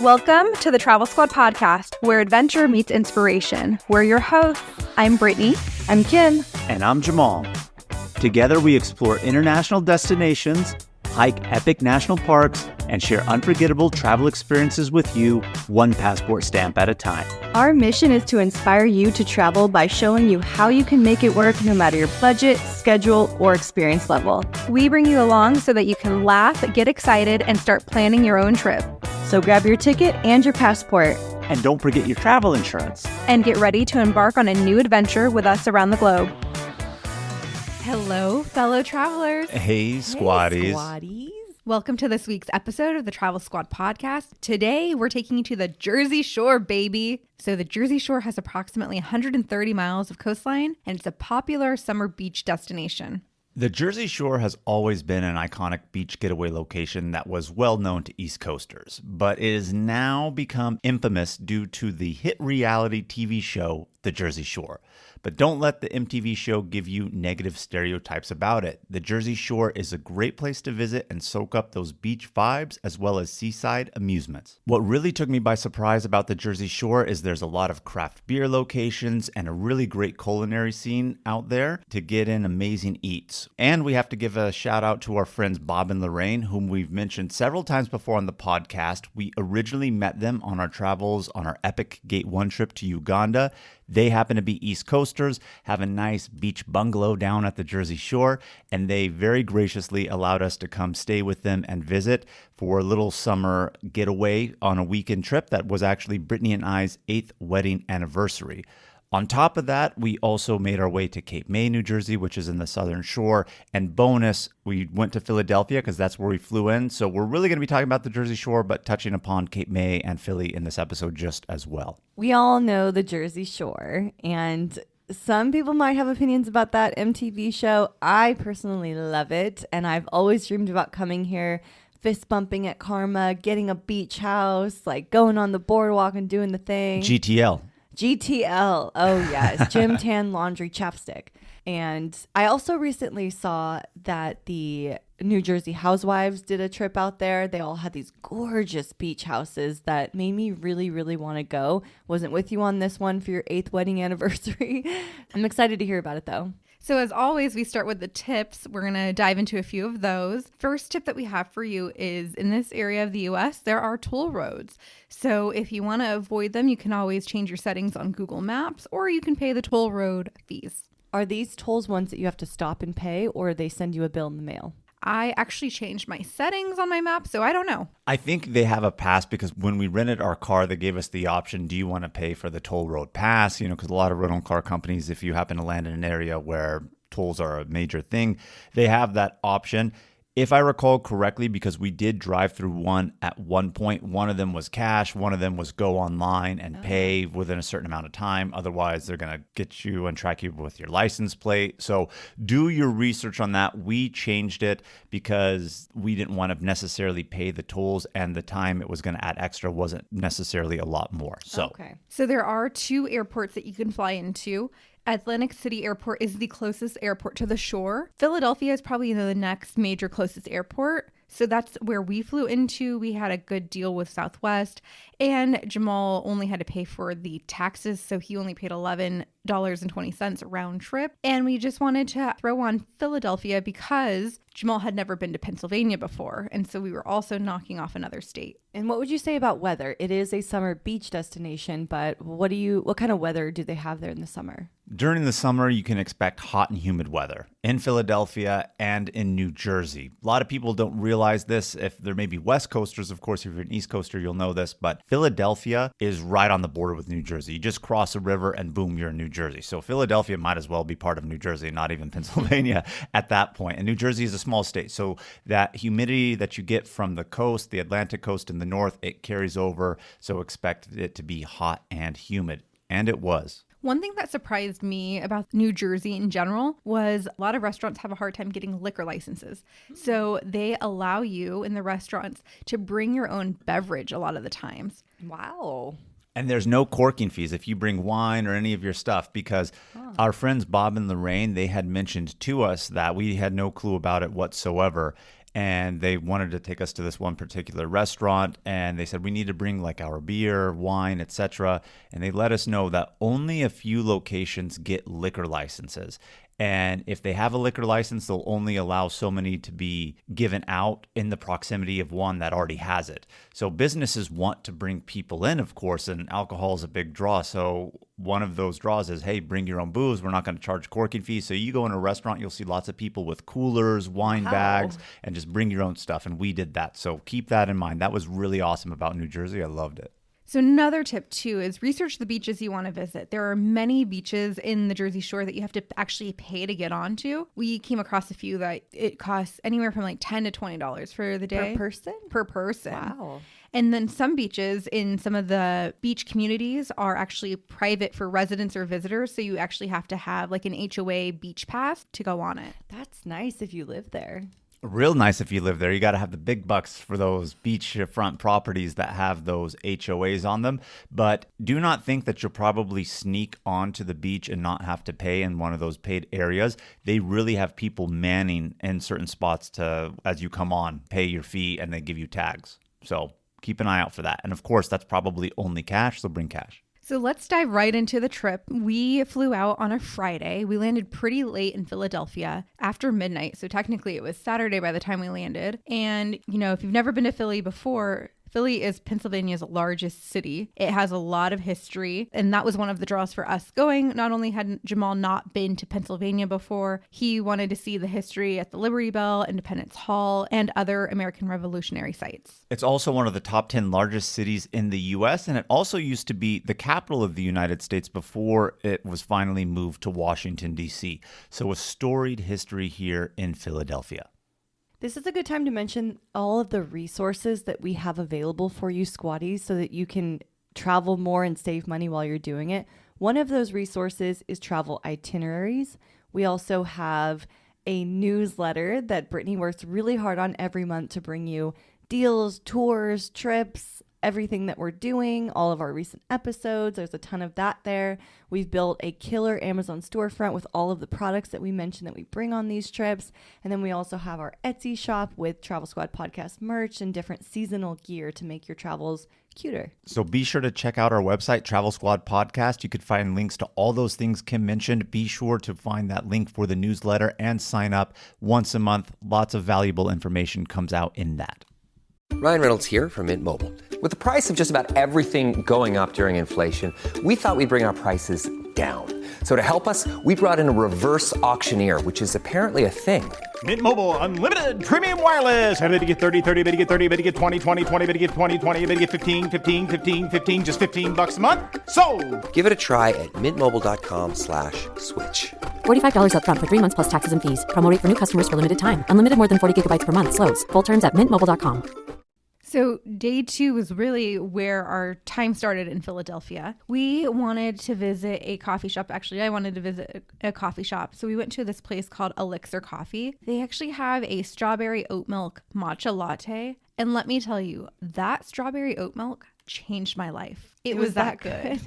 Welcome to the Travel Squad podcast, where adventure meets inspiration. We're your hosts. I'm Brittany. I'm Kim. And I'm Jamal. Together we explore international destinations, hike epic national parks, and share unforgettable travel experiences with you, one passport stamp at a time. Our mission is to inspire you to travel by showing you how you can make it work no matter your budget, schedule, or experience level. We bring you along so that you can laugh, get excited, and start planning your own trip. So grab your ticket and your passport. And don't forget your travel insurance. And get ready to embark on a new adventure with us around the globe. Hello, fellow travelers. Hey, squaddies. Hey, squaddies. Welcome to this week's episode of the Travel Squad podcast. Today, we're taking you to the Jersey Shore, baby. So the Jersey Shore has approximately 130 miles of coastline, and it's a popular summer beach destination. The Jersey Shore has always been an iconic beach getaway location that was well known to East Coasters, but it has now become infamous due to the hit reality TV show, The Jersey Shore. But don't let the MTV show give you negative stereotypes about it. The Jersey Shore is a great place to visit and soak up those beach vibes as well as seaside amusements. What really took me by surprise about the Jersey Shore is there's a lot of craft beer locations and a really great culinary scene out there to get in amazing eats. And we have to give a shout out to our friends Bob and Lorraine, whom we've mentioned several times before on the podcast. We originally met them on our travels on our epic Gate 1 trip to Uganda. They happen to be East Coasters, have a nice beach bungalow down at the Jersey Shore, and they very graciously allowed us to come stay with them and visit for a little summer getaway on a weekend trip that was actually Brittany and I's 8th wedding anniversary. On top of that, we also made our way to Cape May, New Jersey, which is in the southern shore. And bonus, we went to Philadelphia because that's where we flew in. So we're really going to be talking about the Jersey Shore, but touching upon Cape May and Philly in this episode just as well. We all know the Jersey Shore, and some people might have opinions about that MTV show. I personally love it, and I've always dreamed about coming here, fist bumping at Karma, getting a beach house, like going on the boardwalk and doing the thing. GTL. Oh, yes. Gym, tan, laundry, chapstick. And I also recently saw that the New Jersey Housewives did a trip out there. They all had these gorgeous beach houses that made me really, really want to go. Wasn't with you on this one for your 8th wedding anniversary. I'm excited to hear about it, though. So as always, we start with the tips. We're going to dive into a few of those. First tip that we have for you is in this area of the U.S., there are toll roads. So if you want to avoid them, you can always change your settings on Google Maps, or you can pay the toll road fees. Are these tolls ones that you have to stop and pay, or they send you a bill in the mail? I actually changed my settings on my map, so I don't know. I think they have a pass because when we rented our car, they gave us the option, do you want to pay for the toll road pass? You know, because a lot of rental car companies, if you happen to land in an area where tolls are a major thing, they have that option. If I recall correctly, because we did drive through one at one point, one of them was cash, one of them was go online and pay within a certain amount of time. Otherwise, they're going to get you and track you with your license plate. So do your research on that. We changed it because we didn't want to necessarily pay the tolls, and the time it was going to add extra wasn't necessarily a lot more. So there are 2 airports that you can fly into. Atlantic City Airport is the closest airport to the shore. Philadelphia is probably the next major closest airport. So that's where we flew into. We had a good deal with Southwest, and Jamal only had to pay for the taxes. So he only paid $11.20 round trip. And we just wanted to throw on Philadelphia because Jamal had never been to Pennsylvania before. And so we were also knocking off another state. And what would you say about weather? It is a summer beach destination, but what kind of weather do they have there in the summer? During the summer, you can expect hot and humid weather in Philadelphia and in New Jersey. A lot of people don't realize this. If there may be West Coasters, of course, if you're an East Coaster, you'll know this, but Philadelphia is right on the border with New Jersey. You just cross a river and boom, you're in New Jersey. So Philadelphia might as well be part of New Jersey, not even Pennsylvania at that point. And New Jersey is a small state. So that humidity that you get from the coast, the Atlantic coast in the north, it carries over. So expect it to be hot and humid. And it was. One thing that surprised me about New Jersey in general was a lot of restaurants have a hard time getting liquor licenses. So they allow you in the restaurants to bring your own beverage a lot of the times. Wow. And there's no corking fees if you bring wine or any of your stuff, because our friends Bob and Lorraine, they had mentioned to us that we had no clue about it whatsoever. and they wanted to take us to this one particular restaurant, and they said we need to bring like our beer, wine, etc. And they let us know that only a few locations get liquor licenses. And if they have a liquor license, they'll only allow so many to be given out in the proximity of one that already has it. So businesses want to bring people in, of course, and alcohol is a big draw. So one of those draws is, hey, bring your own booze. We're not going to charge corking fees. So you go in a restaurant, you'll see lots of people with coolers, wine bags, and just bring your own stuff. And we did that. So keep that in mind. That was really awesome about New Jersey. I loved it. So another tip too is research the beaches you want to visit. There are many beaches in the Jersey Shore that you have to actually pay to get onto. We came across a few that it costs anywhere from like $10 to $20 for the day. Per person. Wow. And then some beaches in some of the beach communities are actually private for residents or visitors. So you actually have to have like an HOA beach pass to go on it. That's nice if you live there. Real nice if you live there. You got to have the big bucks for those beachfront properties that have those HOAs on them. But do not think that you'll probably sneak onto the beach and not have to pay in one of those paid areas. They really have people manning in certain spots to, as you come on, pay your fee and they give you tags. So keep an eye out for that. And of course, that's probably only cash, so bring cash. So let's dive right into the trip. We flew out on a Friday. We landed pretty late in Philadelphia after midnight. So technically it was Saturday by the time we landed. And, you know, if you've never been to Philly before, Philly is Pennsylvania's largest city. It has a lot of history, and that was one of the draws for us going. Not only had Jamal not been to Pennsylvania before, he wanted to see the history at the Liberty Bell, Independence Hall, and other American Revolutionary sites. It's also one of the top 10 largest cities in the U.S., and it also used to be the capital of the United States before it was finally moved to Washington, D.C. So a storied history here in Philadelphia. This is a good time to mention all of the resources that we have available for you squatties so that you can travel more and save money while you're doing it. One of those resources is travel itineraries. We also have a newsletter that Brittany works really hard on every month to bring you deals, tours, trips, everything that we're doing, all of our recent episodes. There's a ton of that there. We've built a killer Amazon storefront with all of the products that we mentioned that we bring on these trips. And then we also have our Etsy shop with Travel Squad podcast merch and different seasonal gear to make your travels cuter. So be sure to check out our website, Travel Squad Podcast. You could find links to all those things Kim mentioned. Be sure to find that link for the newsletter and sign up once a month. Lots of valuable information comes out in that. Ryan Reynolds here from Mint Mobile. With the price of just about everything going up during inflation, we thought we'd bring our prices down. So to help us, we brought in a reverse auctioneer, which is apparently a thing. Mint Mobile Unlimited Premium Wireless. How to get 30, 30, bit to get 30, bit to get 20, 20, 20, bit to get 20, 20, bit to get 15, 15, 15, 15, just $15 a month? Sold! Give it a try at mintmobile.com/switch. $45 up front for 3 months plus taxes and fees. Promo rate for new customers for limited time. Unlimited more than 40 gigabytes per month. Slows full terms at mintmobile.com. So day 2 was really where our time started in Philadelphia. We wanted to visit a coffee shop. Actually, I wanted to visit a coffee shop. So we went to this place called Elixir Coffee. They actually have a strawberry oat milk matcha latte. And let me tell you, that strawberry oat milk changed my life. It was that good.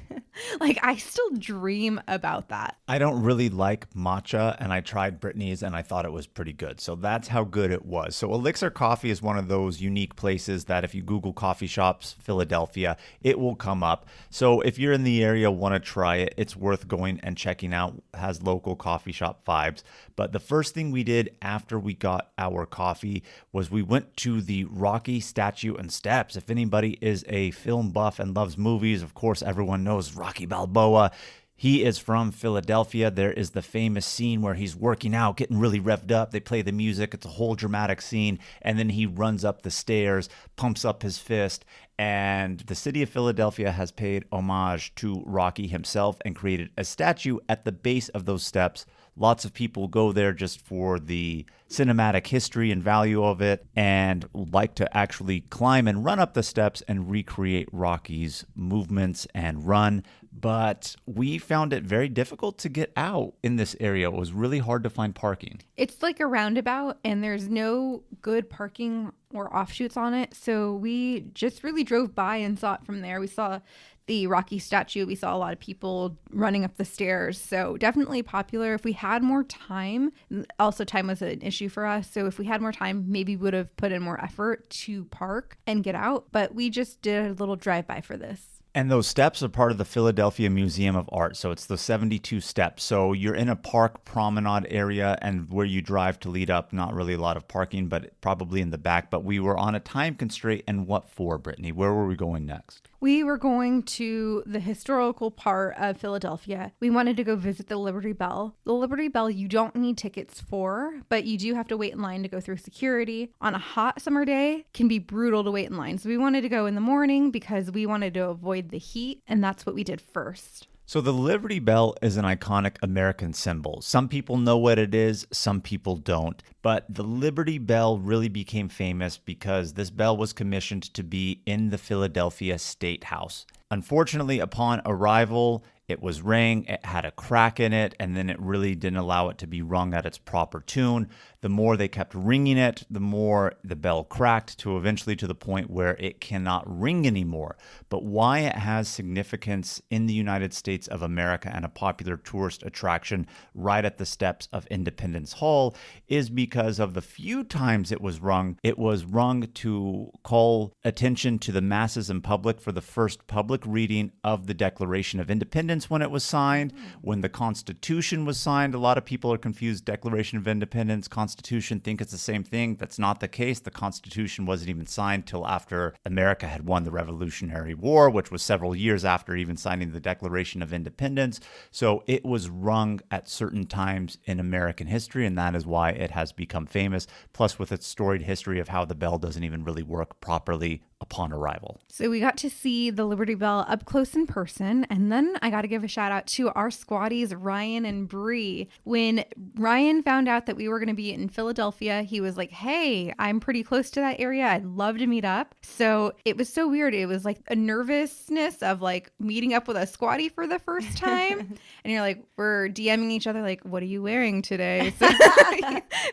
Like, I still dream about that. I don't really like matcha, and I tried Brittany's, and I thought it was pretty good. So that's how good it was. So Elixir Coffee is one of those unique places that if you Google coffee shops, Philadelphia, it will come up. So if you're in the area, want to try it, it's worth going and checking out. It has local coffee shop vibes. But the first thing we did after we got our coffee was we went to the Rocky Statue and Steps. If anybody is a film buff and loves movies, of course, everyone knows Rocky Balboa. He is from Philadelphia. There is the famous scene where he's working out, getting really revved up. They play the music. It's a whole dramatic scene. And then he runs up the stairs, pumps up his fist. And the city of Philadelphia has paid homage to Rocky himself and created a statue at the base of those steps. Lots of people go there just for the cinematic history and value of it and like to actually climb and run up the steps and recreate Rocky's movements and run. But we found it very difficult to get out in this area. It was really hard to find parking. It's like a roundabout, and there's no good parking or offshoots on it. So we just really drove by and saw it from there. We saw the Rocky statue. We saw a lot of people running up the stairs. So definitely popular. If we had more time, also time was an issue issue for us. So if we had more time, maybe we would have put in more effort to park and get out. But we just did a little drive-by for this. And those steps are part of the Philadelphia Museum of Art. So it's the 72 steps. So you're in a park promenade area, and where you drive to lead up, not really a lot of parking, but probably in the back. But we were on a time constraint. And what for, Brittany? Where were we going next? We were going to the historical part of Philadelphia. We wanted to go visit the Liberty Bell. The Liberty Bell you don't need tickets for, but you do have to wait in line to go through security. On a hot summer day, it can be brutal to wait in line. So we wanted to go in the morning because we wanted to avoid the heat, and that's what we did first. So the Liberty Bell is an iconic American symbol. Some people know what it is, some people don't. But the Liberty Bell really became famous because this bell was commissioned to be in the Philadelphia State House. Unfortunately, upon arrival, it was rang, it had a crack in it, and then it really didn't allow it to be rung at its proper tune. The more they kept ringing it, the more the bell cracked, to eventually to the point where it cannot ring anymore. But why it has significance in the United States of America and a popular tourist attraction right at the steps of Independence Hall is because of the few times it was rung to call attention to the masses and public for the first public reading of the Declaration of Independence when it was signed. When the Constitution was signed, a lot of people are confused. Declaration of Independence, Constitution, think it's the same thing. That's not the case. The Constitution wasn't even signed till after America had won the Revolutionary War, which was several years after even signing the Declaration of Independence. So it was rung at certain times in American history, and that is why it has become famous, plus with its storied history of how the bell doesn't even really work properly upon arrival. So we got to see the Liberty Bell up close in person, and then I got to give a shout out to our squatties, Ryan and Bree. When Ryan found out that we were going to be in Philadelphia, he was like, hey, I'm pretty close to that area. I'd love to meet up. So it was so weird. It was like a nervousness of like meeting up with a squatty for the first time. And you're like, we're DMing each other like, what are you wearing today?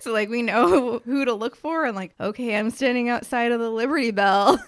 So like we know who to look for, and like, okay, I'm standing outside of the Liberty Bell.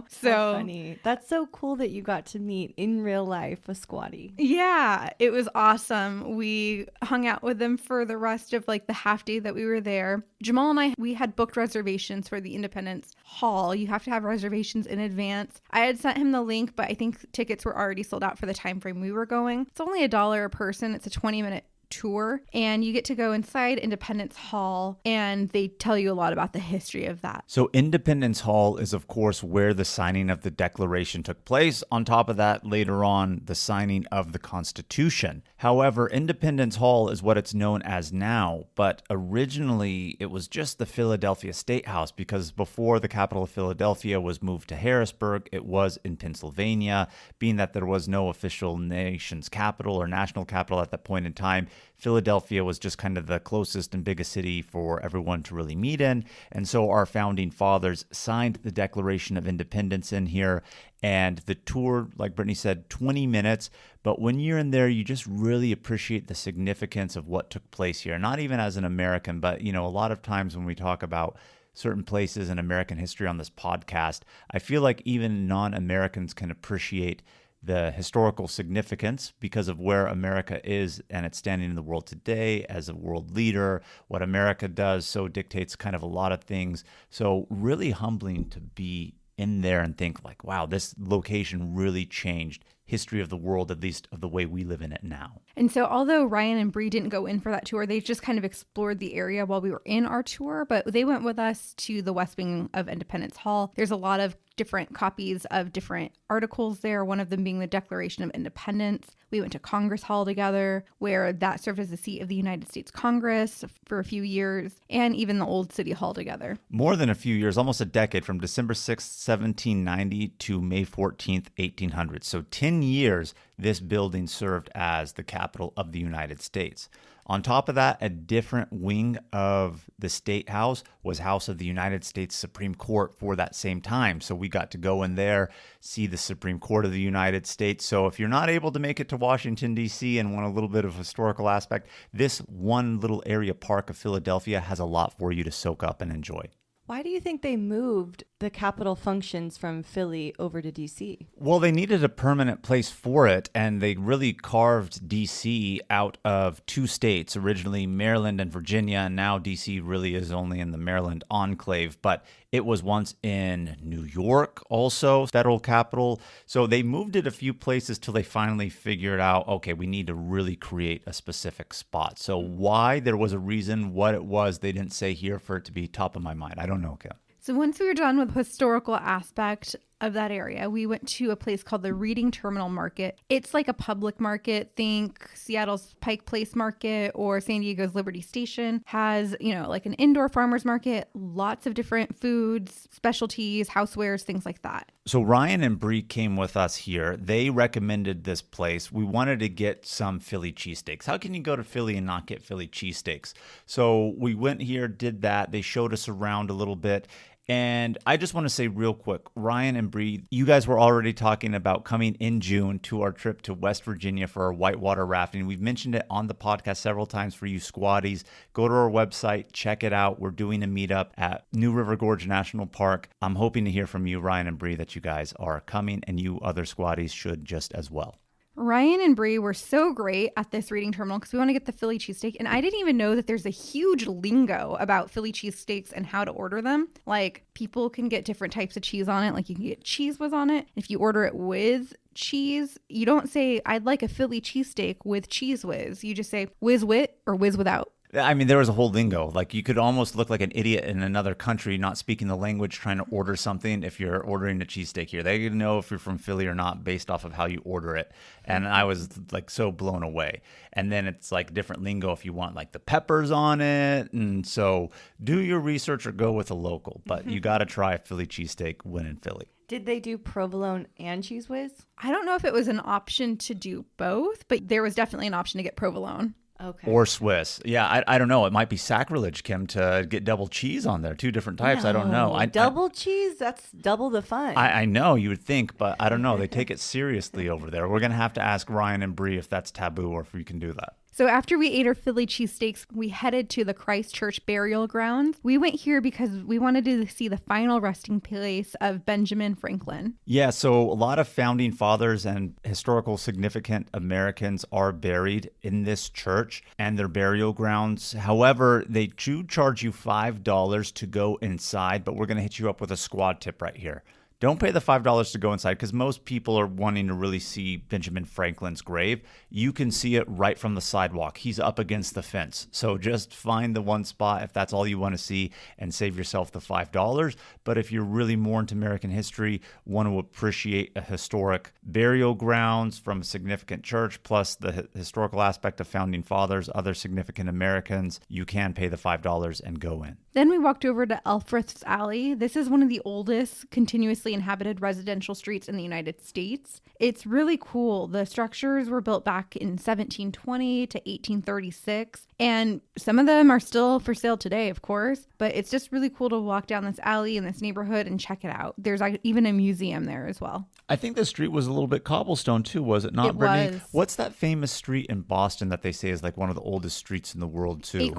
So funny. That's so cool that you got to meet in real life a squatty. Yeah, it was awesome. We hung out with them for the rest of like the half day that we were there. Jamal and we had booked reservations for the Independence Hall. You have to have reservations in advance. I had sent him the link, but I think tickets were already sold out for the time frame we were going. It's only $1 a person. It's a 20-minute tour, and you get to go inside Independence Hall, and they tell you a lot about the history of that. So Independence Hall is, of course, where the signing of the Declaration took place. On top of that, later on, the signing of the Constitution. However, Independence Hall is what it's known as now, but originally it was just the Philadelphia State House, because before the capital of Philadelphia was moved to Harrisburg, it was in Pennsylvania. Being that there was no official nation's capital or national capital at that point in time, Philadelphia was just kind of the closest and biggest city for everyone to really meet in. And so our founding fathers signed the Declaration of Independence in here. And the tour, like Brittany said, 20 minutes. But when you're in there, you just really appreciate the significance of what took place here. Not even as an American, but, a lot of times when we talk about certain places in American history on this podcast, I feel like even non-Americans can appreciate the historical significance because of where America is and its standing in the world today as a world leader. What America does so dictates kind of a lot of things. So really humbling to be in there and think like, wow, this location really changed history of the world, at least of the way we live in it now. And so although Ryan and Bree didn't go in for that tour, they just kind of explored the area while we were in our tour, but they went with us to the West Wing of Independence Hall. There's a lot of different copies of different articles there, one of them being the Declaration of Independence. We went to Congress Hall together, where that served as the seat of the United States Congress for a few years, and even the Old City Hall together. More than a few years, almost a decade, from December 6th, 1790 to May 14th, 1800. So 10 years, this building served as the capital of the United States. On top of that, a different wing of the State House was House of the United States Supreme Court for that same time. So we got to go in there, see the Supreme Court of the United States. So if you're not able to make it to Washington, D.C. and want a little bit of historical aspect, this one little area park of Philadelphia has a lot for you to soak up and enjoy. Why do you think they moved the capital functions from Philly over to DC? Well, they needed a permanent place for it, and they really carved DC out of 2 states, originally Maryland and Virginia, and now DC really is only in the Maryland enclave, but it was once in New York also, federal capital. So they moved it a few places till they finally figured out, okay, we need to really create a specific spot. So why? There was a reason. What it was, they didn't say here for it to be top of my mind. I don't know, Kim. So once we were done with the historical aspect of that area, we went to a place called the Reading Terminal Market. It's like a public market. Think Seattle's Pike Place Market or San Diego's Liberty Station. Has, like an indoor farmer's market, lots of different foods, specialties, housewares, things like that. So Ryan and Bree came with us here. They recommended this place. We wanted to get some Philly cheesesteaks. How can you go to Philly and not get Philly cheesesteaks? So we went here, did that. They showed us around a little bit. And I just want to say real quick, Ryan and Bree, you guys were already talking about coming in June to our trip to West Virginia for our whitewater rafting. We've mentioned it on the podcast several times for you squatties. Go to our website, check it out. We're doing a meetup at New River Gorge National Park. I'm hoping to hear from you, Ryan and Bree, that you guys are coming, and you other squatties should just as well. Ryan and Bree were so great at this reading terminal because we want to get the Philly cheesesteak. And I didn't even know that there's a huge lingo about Philly cheesesteaks and how to order them. Like, people can get different types of cheese on it. Like, you can get cheese whiz on it. If you order it with cheese, you don't say, I'd like a Philly cheesesteak with cheese whiz. You just say whiz wit or whiz without. I mean, there was a whole lingo. Like, you could almost look like an idiot in another country not speaking the language trying to order something if you're ordering a cheesesteak here. They know if you're from Philly or not based off of how you order it. And I was like so blown away. And then it's like different lingo if you want like the peppers on it. And so do your research or go with a local. But you got to try a Philly cheesesteak when in Philly. Did they do provolone and cheese whiz? I don't know if it was an option to do both, but there was definitely an option to get provolone. Okay. Or Swiss. Yeah, I don't know. It might be sacrilege, Kim, to get double cheese on there. 2 different types. I don't know. Double cheese? That's double the fun. I know you would think, but I don't know. They take it seriously over there. We're going to have to ask Ryan and Bree if that's taboo or if we can do that. So after we ate our Philly cheesesteaks, we headed to the Christ Church burial grounds. We went here because we wanted to see the final resting place of Benjamin Franklin. Yeah, so a lot of founding fathers and historical significant Americans are buried in this church and their burial grounds. However, they do charge you $5 to go inside, but we're going to hit you up with a squad tip right here. Don't pay the $5 to go inside because most people are wanting to really see Benjamin Franklin's grave. You can see it right from the sidewalk. He's up against the fence. So just find the one spot if that's all you want to see and save yourself the $5. But if you're really more into American history, want to appreciate a historic burial grounds from a significant church, plus the historical aspect of founding fathers, other significant Americans, you can pay the $5 and go in. Then we walked over to Elfreth's Alley. This is one of the oldest continuously inhabited residential streets in the United States. It's really cool. The structures were built back in 1720 to 1836, and some of them are still for sale today, of course, but it's just really cool to walk down this alley in this neighborhood and check it out. There's even a museum there as well. I think the street was a little bit cobblestone too, was it not, It Brittany? was. What's that famous street in Boston that they say is like one of the oldest streets in the world too?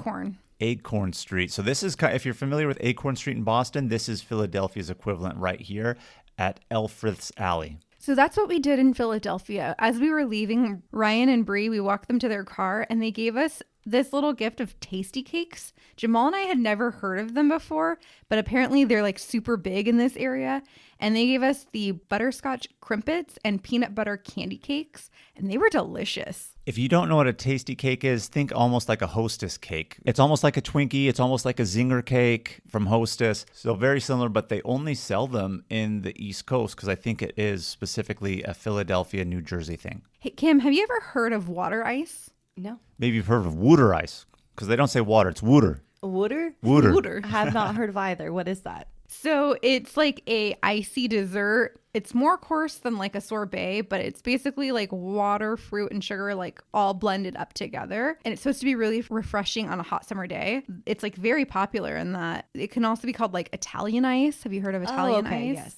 Acorn Street. So this is, if you're familiar with Acorn Street in Boston, this is Philadelphia's equivalent right here at Elfreth's Alley. So that's what we did in Philadelphia. As we were leaving, Ryan and Bree, we walked them to their car and they gave us this little gift of tasty cakes. Jamal and I had never heard of them before, but apparently they're like super big in this area. And they gave us the butterscotch crimpets and peanut butter candy cakes, and they were delicious. If you don't know what a tasty cake is, think almost like a Hostess cake. It's almost like a Twinkie. It's almost like a Zinger cake from Hostess. So very similar, but they only sell them in the East Coast because I think it is specifically a Philadelphia, New Jersey thing. Hey, Kim, have you ever heard of water ice? No. Maybe you've heard of Wooder ice because they don't say water. It's Wooder. Wooder? Wooder. I have not heard of either. What is that? So it's like a icy dessert. It's more coarse than like a sorbet, but it's basically like water, fruit, and sugar like all blended up together. And it's supposed to be really refreshing on a hot summer day. It's like very popular in that it can also be called like Italian ice. Have you heard of Italian ice? Yes.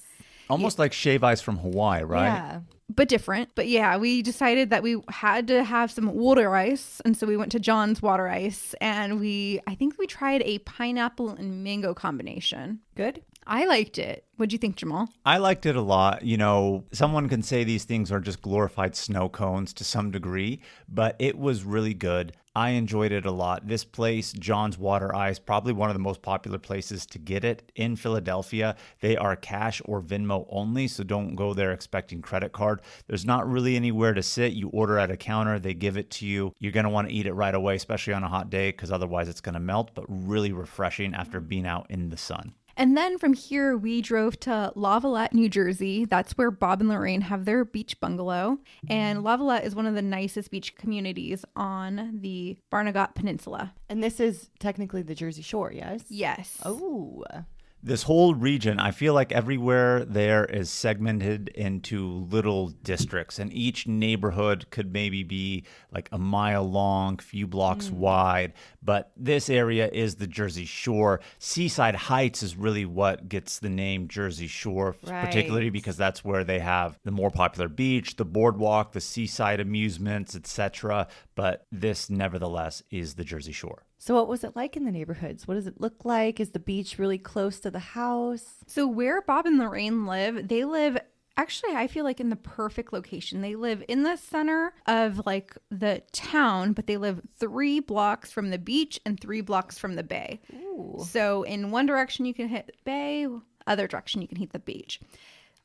Almost like shave ice from Hawaii, right? Yeah. but different. But yeah, we decided that we had to have some water ice. And so we went to John's Water Ice, and I think we tried a pineapple and mango combination. Good. I liked it. What'd you think, Jamal? I liked it a lot. You know, someone can say these things are just glorified snow cones to some degree, but it was really good. I enjoyed it a lot. This place, John's Water Ice, probably one of the most popular places to get it in Philadelphia. They are cash or Venmo only, so don't go there expecting credit card. There's not really anywhere to sit. You order at a counter, they give it to you. You're going to want to eat it right away, especially on a hot day, because otherwise it's going to melt, but really refreshing after being out in the sun. And then from here, we drove to Lavallette, New Jersey. That's where Bob and Lorraine have their beach bungalow. And Lavallette is one of the nicest beach communities on the Barnegat Peninsula. And this is technically the Jersey Shore, yes? Yes. Oh. This whole region, I feel like everywhere there is segmented into little districts, and each neighborhood could maybe be like a mile long, few blocks wide. But this area is the Jersey Shore. Seaside Heights is really what gets the name Jersey Shore, particularly because that's where they have the more popular beach, the boardwalk, the seaside amusements, etc. But this, nevertheless, is the Jersey Shore. So what was it like in the neighborhoods? What does it look like? Is the beach really close to the house? So where Bob and Lorraine live, they live actually, I feel like in the perfect location. They live in the center of like the town, but they live 3 blocks from the beach and 3 blocks from the bay. Ooh. So in one direction you can hit the bay, other direction you can hit the beach.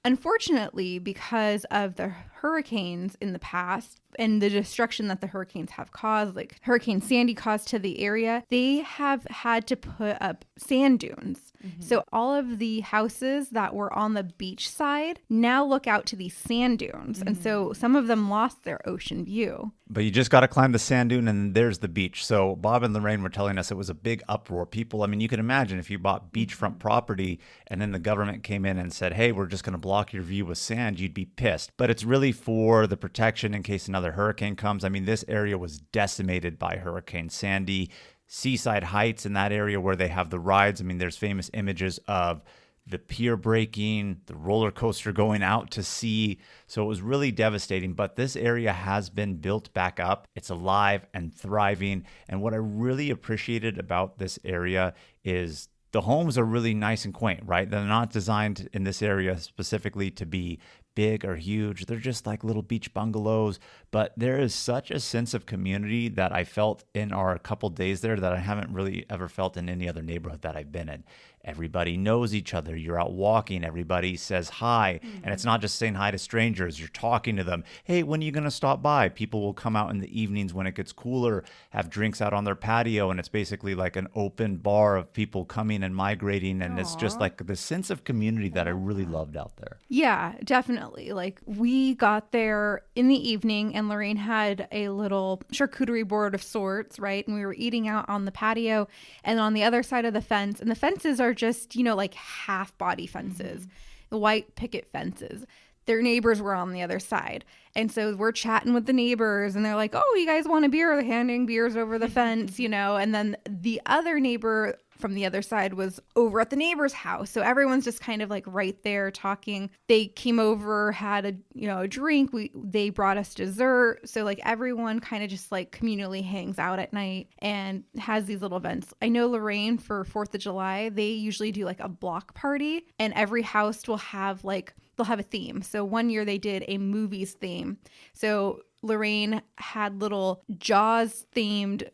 Unfortunately, because of the hurricanes in the past and the destruction that the hurricanes have caused, like Hurricane Sandy caused to the area, they have had to put up sand dunes. So all of the houses that were on the beach side now look out to these sand dunes. And so some of them lost their ocean view. But you just got to climb the sand dune and there's the beach. So Bob and Lorraine were telling us it was a big uproar. People, I mean, you can imagine if you bought beachfront property and then the government came in and said, hey, we're just going to block your view with sand, you'd be pissed. But it's really for the protection in case another hurricane comes. I mean, this area was decimated by Hurricane Sandy. Seaside Heights, in that area where they have the rides. I mean, there's famous images of the pier breaking, the roller coaster going out to sea. So it was really devastating. But this area has been built back up. It's alive and thriving. And what I really appreciated about this area is the homes are really nice and quaint, right? They're not designed in this area specifically to be big or huge. They're just like little beach bungalows. But there is such a sense of community that I felt in our couple days there that I haven't really ever felt in any other neighborhood that I've been in. Everybody knows each other. You're out walking. Everybody says hi. And it's not just saying hi to strangers. You're talking to them. Hey, when are you going to stop by? People will come out in the evenings when it gets cooler, have drinks out on their patio. And it's basically like an open bar of people coming and migrating. And it's just like the sense of community that I really loved out there. Yeah, definitely. Like we got there in the evening and Lorraine had a little charcuterie board of sorts, right? And we were eating out on the patio and on the other side of the fence. And the fences are just, you know, like half body fences, the white picket fences. Their neighbors were on the other side. And so we're chatting with the neighbors and they're like, oh, you guys want a beer? They're handing beers over the fence, you know, and then the other neighbor from the other side was over at the neighbor's house. So everyone's just kind of like right there talking. They came over, had a drink. They brought us dessert. So like everyone kind of just like communally hangs out at night and has these little events. I know Lorraine for 4th of July, they usually do like a block party and every house will have like, they'll have a theme. So one year they did a movies theme. So Lorraine had little Jaws themed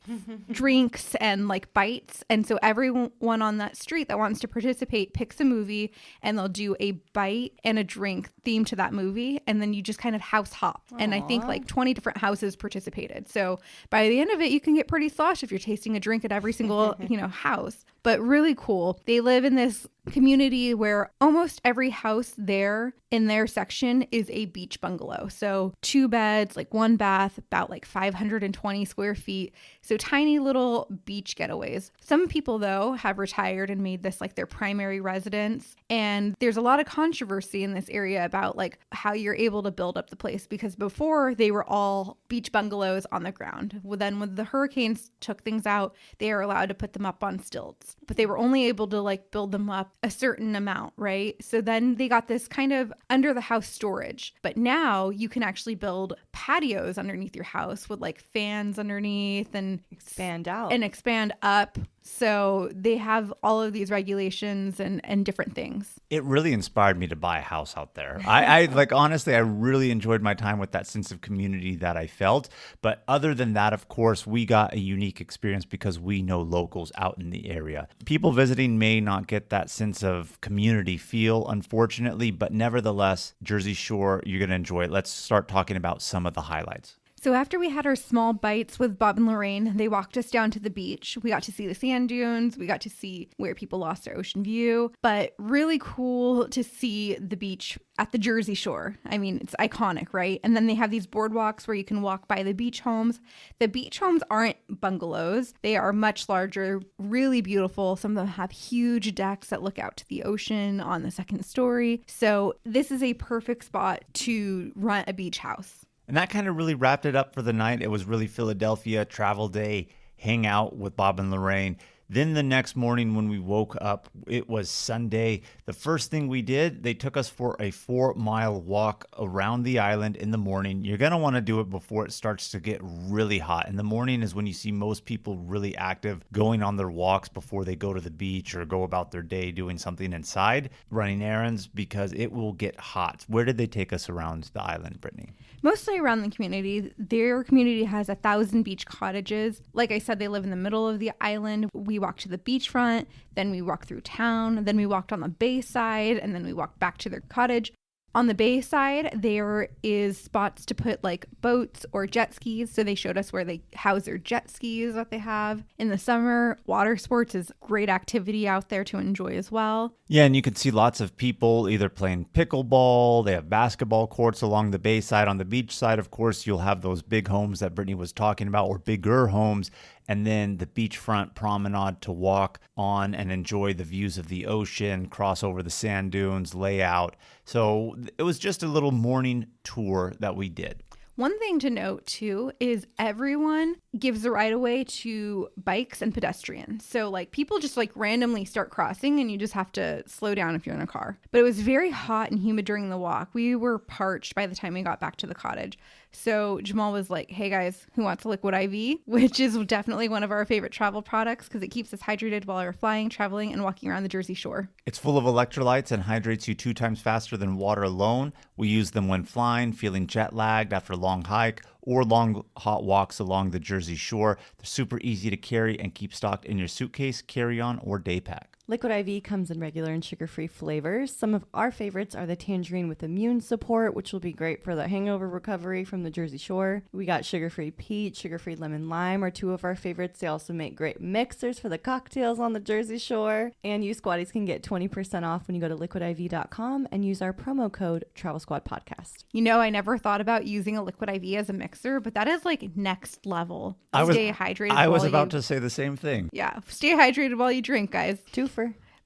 drinks and like bites. And so everyone on that street that wants to participate picks a movie and they'll do a bite and a drink themed to that movie. And then you just kind of house hop. Aww. And I think like 20 different houses participated. So by the end of it, you can get pretty slosh if you're tasting a drink at every single, house. But really cool. They live in this community where almost every house there in their section is a beach bungalow. So 2 beds, like 1 bath, about like 520 square feet. So tiny little beach getaways. Some people though have retired and made this like their primary residence. And there's a lot of controversy in this area about like how you're able to build up the place because before they were all beach bungalows on the ground. Well, then when the hurricanes took things out, they are allowed to put them up on stilts. house, but they were only able to like build them up a certain amount, right? So then they got this kind of under the house storage. But now you can actually build patios underneath your house with like fans underneath and expand out and expand up. So they have all of these regulations and different things. It really inspired me to buy a house out there. I like, honestly, I really enjoyed my time with that sense of community that I felt. But other than that, of course, we got a unique experience because we know locals out in the area. People visiting may not get that sense of community feel, unfortunately, but nevertheless, Jersey Shore, you're going to enjoy it. Let's start talking about some of the highlights. So after we had our small bites with Bob and Lorraine, they walked us down to the beach. We got to see the sand dunes. We got to see where people lost their ocean view. But really cool to see the beach at the Jersey Shore. I mean, it's iconic, right? And then they have these boardwalks where you can walk by the beach homes. The beach homes aren't bungalows. They are much larger, really beautiful. Some of them have huge decks that look out to the ocean on the second story. So this is a perfect spot to rent a beach house. And that kind of really wrapped it up for the night. It was really Philadelphia travel day, hang out with Bob and Lorraine. Then the next morning when we woke up, it was Sunday. The first thing we did, they took us for a 4-mile walk around the island in the morning. You're going to want to do it before it starts to get really hot. In the morning is when you see most people really active going on their walks before they go to the beach or go about their day doing something inside, running errands, because it will get hot. Where did they take us around the island, Brittany? Mostly around the community. Their community has 1,000 beach cottages. Like I said, they live in the middle of the island. We walked to the beachfront, then we walked through town, then we walked on the bay side, and then we walked back to their cottage. On the bay side, there is spots to put like boats or jet skis. So they showed us where they house their jet skis that they have. In the summer, water sports is great activity out there to enjoy as well. Yeah, and you can see lots of people either playing pickleball. They have basketball courts along the bay side. On the beach side, of course, you'll have those big homes that Brittany was talking about, or bigger homes. And then the beachfront promenade to walk on and enjoy the views of the ocean, cross over the sand dunes, lay out. So it was just a little morning tour that we did. One thing to note, too, is everyone gives the right of way to bikes and pedestrians. So, like, people just, like, randomly start crossing, and you just have to slow down if you're in a car. But it was very hot and humid during the walk. We were parched by the time we got back to the cottage. So Jamal was like, hey, guys, who wants a liquid IV? Which is definitely one of our favorite travel products because it keeps us hydrated while we're flying, traveling, and walking around the Jersey Shore. It's full of electrolytes and hydrates you 2 times faster than water alone. We use them when flying, feeling jet lagged after a long hike, or long hot walks along the Jersey Shore. They're super easy to carry and keep stocked in your suitcase, carry-on, or day pack. Liquid IV comes in regular and sugar-free flavors. Some of our favorites are the tangerine with immune support, which will be great for the hangover recovery from the Jersey Shore. We got sugar-free peach, sugar-free lemon lime are 2 of our favorites. They also make great mixers for the cocktails on the Jersey Shore. And you squatties can get 20% off when you go to liquidiv.com and use our promo code Travel Squad Podcast. You know, I never thought about using a liquid IV as a mixer, but that is like next level. Stay hydrated. I was about to say the same thing. Yeah, stay hydrated while you drink, guys.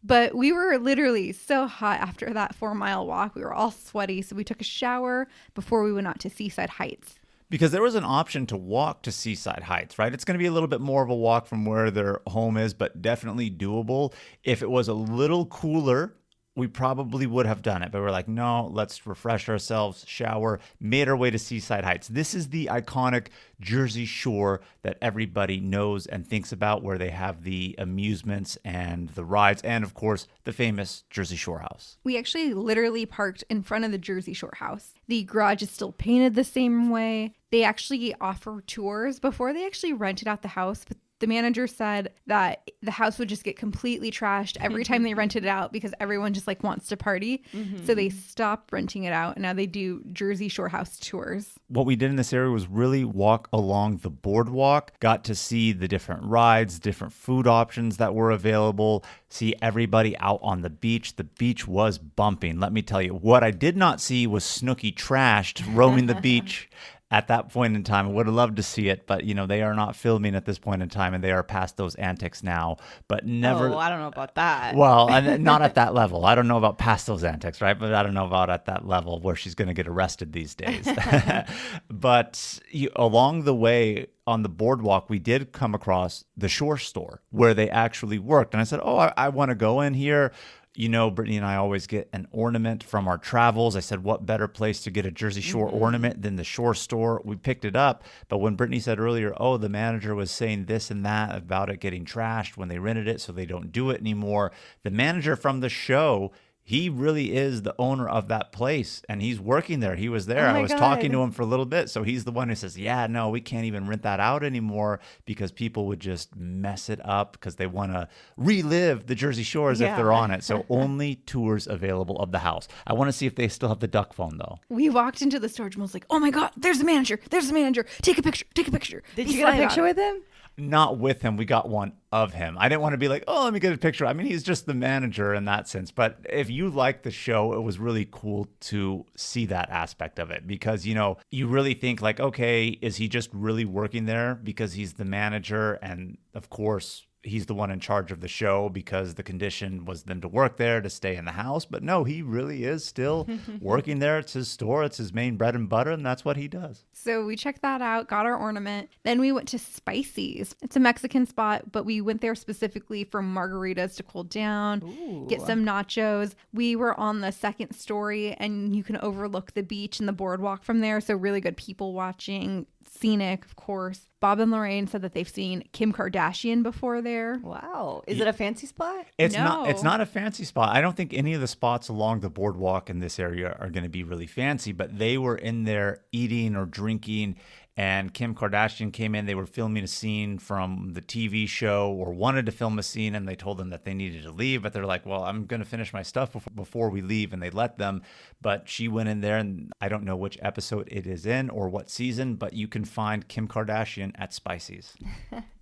But we were literally so hot after that 4-mile walk. We were all sweaty. So we took a shower before we went out to Seaside Heights. Because there was an option to walk to Seaside Heights, right? It's going to be a little bit more of a walk from where their home is, but definitely doable. If it was a little cooler, we probably would have done it. But we're like, no, let's refresh ourselves, shower, made our way to Seaside Heights. This is the iconic Jersey Shore that everybody knows and thinks about, where they have the amusements and the rides, and of course, the famous Jersey Shore house. We actually literally parked in front of the Jersey Shore house. The garage is still painted the same way. They actually offer tours before they actually rented out the house, but the manager said that the house would just get completely trashed every time they rented it out because everyone just like wants to party. Mm-hmm. So they stopped renting it out and now they do Jersey Shore house tours. What we did in this area was really walk along the boardwalk, got to see the different rides, different food options that were available, see everybody out on the beach. The beach was bumping. Let me tell you, what I did not see was Snooki trashed roaming the beach. at that point in time. I would have loved to see it, but they are not filming at this point in time, and they are past those antics now. But never. Oh, I don't know about that. Well, and not at that level. I don't know about past those antics, right? But I don't know about at that level where she's going to get arrested these days. But along the way on the boardwalk, we did come across the shore store where they actually worked, and I said, "Oh, I want to go in here." Brittany and I always get an ornament from our travels. I said, what better place to get a Jersey Shore ornament than the shore store? We picked it up. But when Brittany said earlier, the manager was saying this and that about it getting trashed when they rented it, so they don't do it anymore. The manager from the show, he really is the owner of that place, and he's working there. He was there. I was talking to him for a little bit. So he's the one who says, yeah, no, we can't even rent that out anymore because people would just mess it up because they want to relive the Jersey Shores if they're on it. So only tours available of the house. I want to see if they still have the duck phone, though. We walked into the store. Jamal's like, oh my God, there's the manager. There's the manager. Take a picture. Take a picture. Did you get a picture with him? Not with him. We got one of him. I didn't want to be like, let me get a picture. I mean, he's just the manager in that sense. But if you like the show, it was really cool to see that aspect of it because, you really think like, okay, is he just really working there because he's the manager? And of course, he's the one in charge of the show because the condition was them to work there, to stay in the house. But no, he really is still working there. It's his store. It's his main bread and butter. And that's what he does. So we checked that out, got our ornament. Then we went to Spicy's. It's a Mexican spot, but we went there specifically for margaritas to cool down, get some nachos. We were on the second story and you can overlook the beach and the boardwalk from there. So really good people watching. Scenic, of course. Bob and Lorraine said that they've seen Kim Kardashian before there. Wow. Is it a fancy spot? It's not a fancy spot. I don't think any of the spots along the boardwalk in this area are going to be really fancy, but they were in there eating or drinking, and Kim Kardashian came in. They were filming a scene from the TV show or wanted to film a scene, and they told them that they needed to leave, but they're like, well, I'm going to finish my stuff before we leave, and they let them. But she went in there, and I don't know which episode it is in or what season, but you can find Kim Kardashian at Spicy's.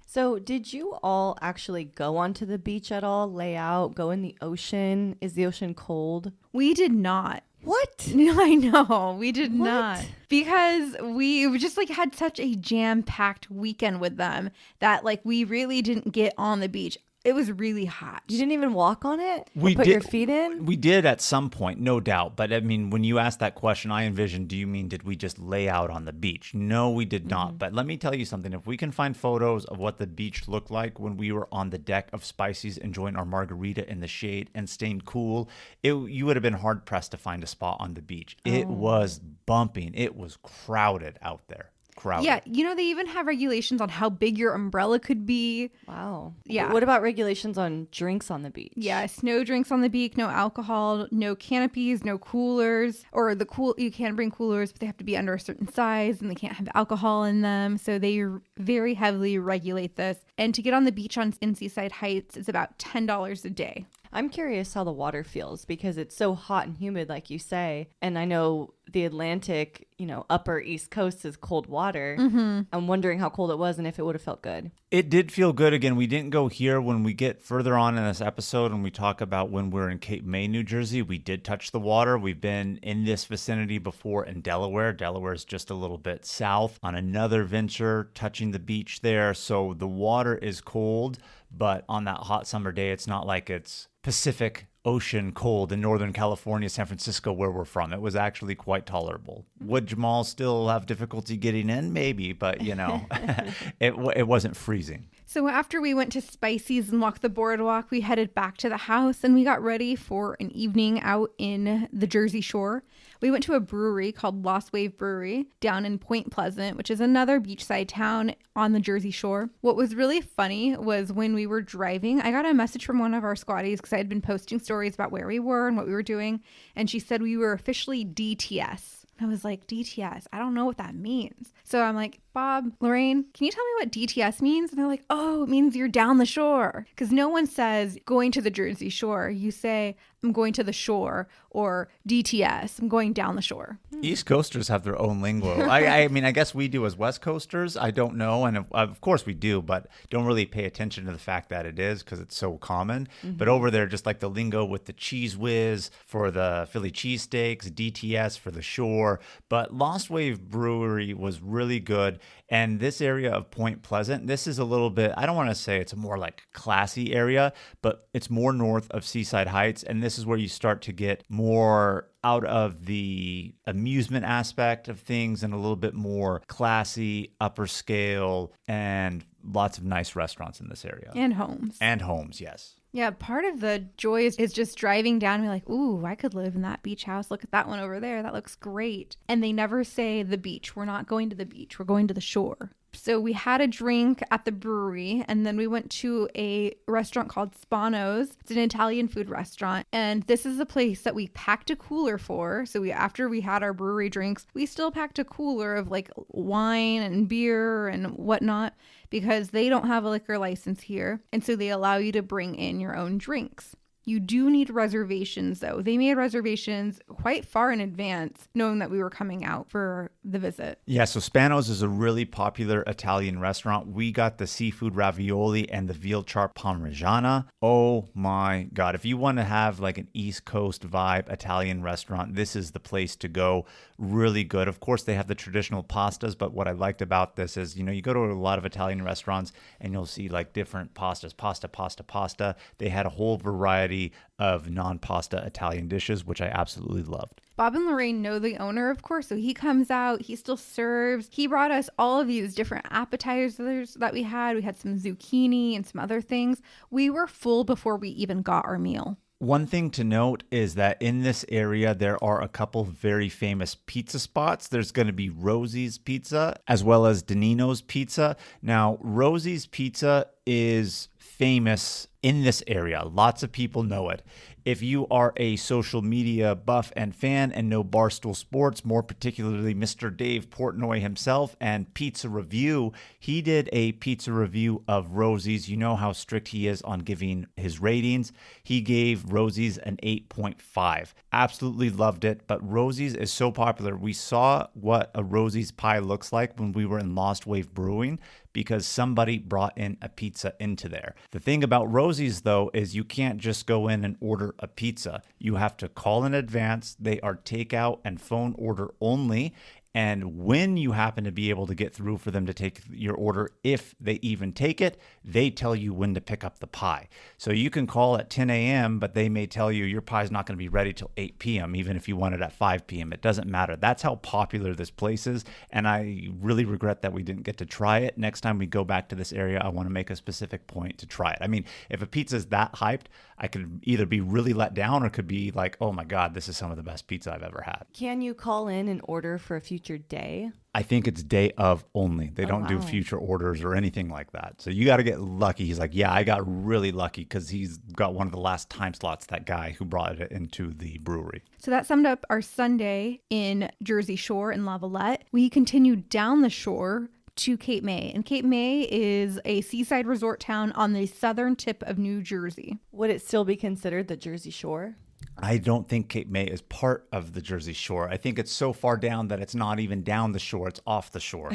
So did you all actually go onto the beach at all, lay out, go in the ocean? Is the ocean cold? We did not. What? No, I know. We did not. Because we just had such a jam-packed weekend with them that we really didn't get on the beach. It was really hot. You didn't even walk on it? Put your feet in? We did at some point, no doubt. But I mean, when you asked that question, I envisioned, do you mean did we just lay out on the beach? No, we did not. But let me tell you something. If we can find photos of what the beach looked like when we were on the deck of Spicy's enjoying our margarita in the shade and staying cool, you would have been hard-pressed to find a spot on the beach. It was bumping. It was crowded out there. Crowded. Yeah, they even have regulations on how big your umbrella could be. Wow. Yeah. What about regulations on drinks on the beach? Yes, no drinks on the beach, no alcohol, no canopies, no coolers. Or you can bring coolers, but they have to be under a certain size and they can't have alcohol in them. So they very heavily regulate this. And to get on the beach in Seaside Heights, it's about $10 a day. I'm curious how the water feels because it's so hot and humid, like you say. And I know the Atlantic, upper East Coast is cold water. Mm-hmm. I'm wondering how cold it was and if it would have felt good. It did feel good. Again, we didn't go here. When we get further on in this episode and we talk about when we're in Cape May, New Jersey, we did touch the water. We've been in this vicinity before in Delaware. Delaware is just a little bit south on another venture, touching the beach there. So the water is cold, but on that hot summer day, it's not like it's Pacific Ocean cold in Northern California, San Francisco, where we're from. It was actually quite tolerable. Would Jamal still have difficulty getting in? Maybe, but it wasn't freezing. So after we went to Spicy's and walked the boardwalk, we headed back to the house and we got ready for an evening out in the Jersey Shore. We went to a brewery called Lost Wave Brewery down in Point Pleasant, which is another beachside town on the Jersey Shore. What was really funny was when we were driving, I got a message from one of our squatties because I had been posting stories about where we were and what we were doing. And she said we were officially DTS. I was like, DTS? I don't know what that means. So I'm like, Bob, Lorraine, can you tell me what DTS means? And they're like, oh, it means you're down the shore. Because no one says going to the Jersey Shore. You say, I'm going to the shore, or DTS, I'm going down the shore. East Coasters have their own lingo. I mean, I guess we do as West Coasters. I don't know. And of course we do, but don't really pay attention to the fact that it is because it's so common. But over there, just like the lingo with the Cheese Whiz for the Philly cheesesteaks, DTS for the shore. But Lost Wave Brewery was really good. And this area of Point Pleasant, this is a little bit, I don't want to say it's a more like classy area, but it's more north of Seaside Heights. And this is where you start to get more out of the amusement aspect of things and a little bit more classy, upper scale, and lots of nice restaurants in this area. And homes. And homes, yes. Yeah, part of the joy is just driving down and be like, ooh, I could live in that beach house. Look at that one over there. That looks great. And they never say the beach. We're not going to the beach. We're going to the shore. So we had a drink at the brewery, and then we went to a restaurant called Spano's. It's an Italian food restaurant, and this is a place that we packed a cooler for. So after we had our brewery drinks, we still packed a cooler of like wine and beer and whatnot because they don't have a liquor license here, and so they allow you to bring in your own drinks. You do need reservations, though. They made reservations quite far in advance, knowing that we were coming out for the visit. Yeah, so Spano's is a really popular Italian restaurant. We got the seafood ravioli and the veal char parmigiana. Oh my God. If you want to have like an East Coast vibe Italian restaurant, this is the place to go. Really good. Of course, they have the traditional pastas, but what I liked about this is, you go to a lot of Italian restaurants and you'll see like different pastas, pasta. They had a whole variety of non-pasta Italian dishes, which I absolutely loved. Bob and Lorraine know the owner, of course, so he comes out, he still serves. He brought us all of these different appetizers that we had. We had some zucchini and some other things. We were full before we even got our meal. One thing to note is that in this area, there are a couple very famous pizza spots. There's going to be Rosie's Pizza as well as Danino's Pizza. Now, Rosie's Pizza is famous in this area. Lots of people know it. If you are a social media buff and fan and know Barstool Sports, more particularly Mr. Dave Portnoy himself and Pizza Review, he did a pizza review of Rosie's. You know how strict he is on giving his ratings. He gave Rosie's an 8.5. Absolutely loved it, but Rosie's is so popular. We saw what a Rosie's pie looks like when we were in Lost Wave Brewing because somebody brought in a pizza into there. The thing about Rosie's, though, is you can't just go in and order a pizza. You have to call in advance. They are takeout and phone order only. And when you happen to be able to get through for them to take your order, if they even take it, they tell you when to pick up the pie. So you can call at 10 a.m., but they may tell you your pie's not going to be ready till 8 p.m., even if you want it at 5 p.m. It doesn't matter. That's how popular this place is. And I really regret that we didn't get to try it. Next time we go back to this area, I want to make a specific point to try it. I mean, if a pizza is that hyped, I could either be really let down or could be like, oh my God, this is some of the best pizza I've ever had. Can you call in and order for a future day? I think it's day of only. They don't do future orders or anything like that. So you got to get lucky. He's like, yeah, I got really lucky because he's got one of the last time slots, that guy who brought it into the brewery. So that summed up our Sunday in Jersey Shore in Lavallette. We continued down the shore to Cape May. And Cape May is a seaside resort town on the southern tip of New Jersey. Would it still be considered the Jersey Shore? I don't think Cape May is part of the Jersey Shore. I think it's so far down that it's not even down the shore. It's off the shore.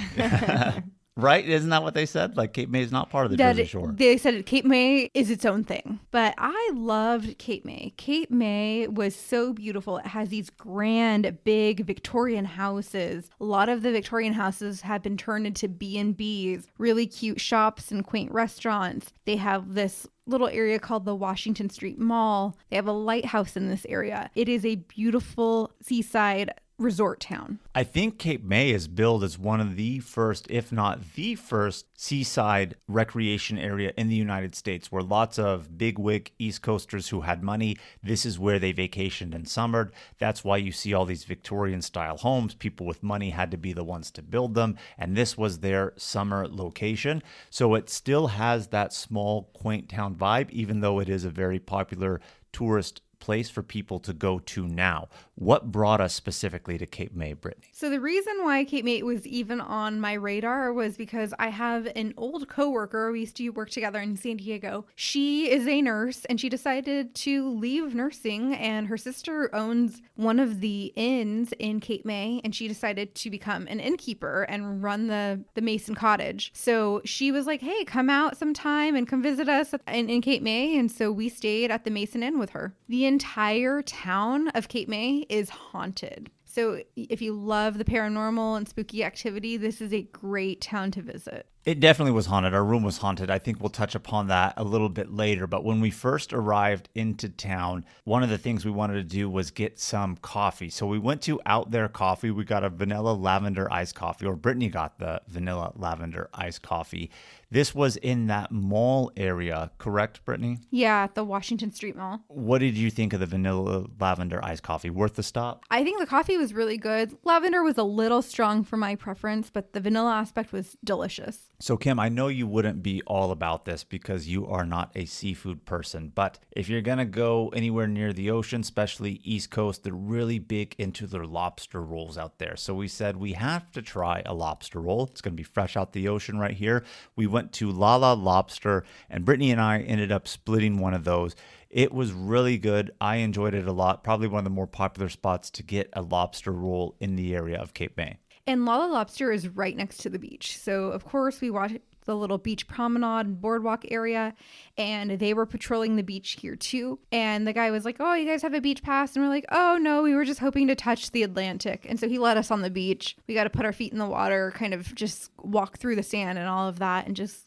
Right? Isn't that what they said? Like Cape May is not part of the Jersey Shore. They said Cape May is its own thing. But I loved Cape May. Cape May was so beautiful. It has these grand, big Victorian houses. A lot of the Victorian houses have been turned into B&Bs, really cute shops and quaint restaurants. They have this little area called the Washington Street Mall. They have a lighthouse in this area. It is a beautiful seaside resort town. I think Cape May is billed as one of the first, if not the first, seaside recreation area in the United States where lots of bigwig East Coasters who had money, this is where they vacationed and summered. That's why you see all these Victorian style homes. People with money had to be the ones to build them, and this was their summer location. So it still has that small, quaint town vibe, even though it is a very popular tourist place for people to go to now. What brought us specifically to Cape May, Brittany? So the reason why Cape May was even on my radar was because I have an old coworker. We used to work together in San Diego. She is a nurse and she decided to leave nursing, and her sister owns one of the inns in Cape May, and she decided to become an innkeeper and run the Mason Cottage. So she was like, hey, come out sometime and come visit us in Cape May. And so we stayed at the Mason Inn with her. The entire town of Cape May is haunted. So if you love the paranormal and spooky activity, this is a great town to visit. It definitely was haunted. Our room was haunted. I think we'll touch upon that a little bit later. But when we first arrived into town, one of the things we wanted to do was get some coffee. So we went to Out There Coffee. We got a vanilla lavender iced coffee, or Brittany got the vanilla lavender iced coffee. This was in that mall area, correct, Brittany? Yeah, at the Washington Street Mall. What did you think of the vanilla lavender iced coffee? Worth the stop? I think the coffee was really good. Lavender was a little strong for my preference, but the vanilla aspect was delicious. So, Kim, I know you wouldn't be all about this because you are not a seafood person, but if you're going to go anywhere near the ocean, especially East Coast, they're really big into their lobster rolls out there. So we said we have to try a lobster roll. It's going to be fresh out the ocean right here. We went to Lala Lobster, and Brittany and I ended up splitting one of those. It was really good. I enjoyed it a lot. Probably one of the more popular spots to get a lobster roll in the area of Cape May. And Lala Lobster is right next to the beach. So, of course, we watched the little beach promenade and boardwalk area, and they were patrolling the beach here too. And the guy was like, oh, you guys have a beach pass? And we're like, oh, no, we were just hoping to touch the Atlantic. And so he let us on the beach. We got to put our feet in the water, kind of just walk through the sand and all of that, and just,